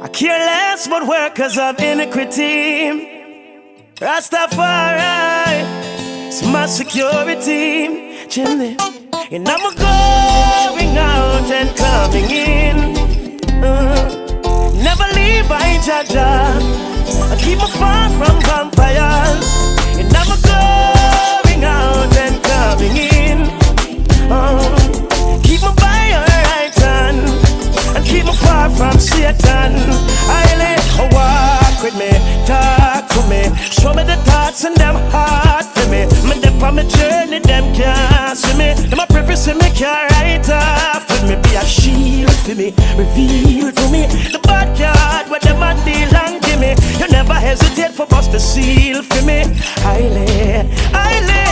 I care less about workers of iniquity. Rastafari, it's my security. Chimney, and I'm going out and coming in. Never leave by Jaja. I keep me far from vampires. And I'm going out and coming in. Keep me by your right hand and keep me far from Satan. I let walk with me, talk to me, show me the thoughts and them heart for me. Me dip on my journey, them can't see me. Them a preface me can't write off with me. Be a shield for me, reveal to me the bad card where them a deal and give me. You never hesitate for bust the seal for me. I lay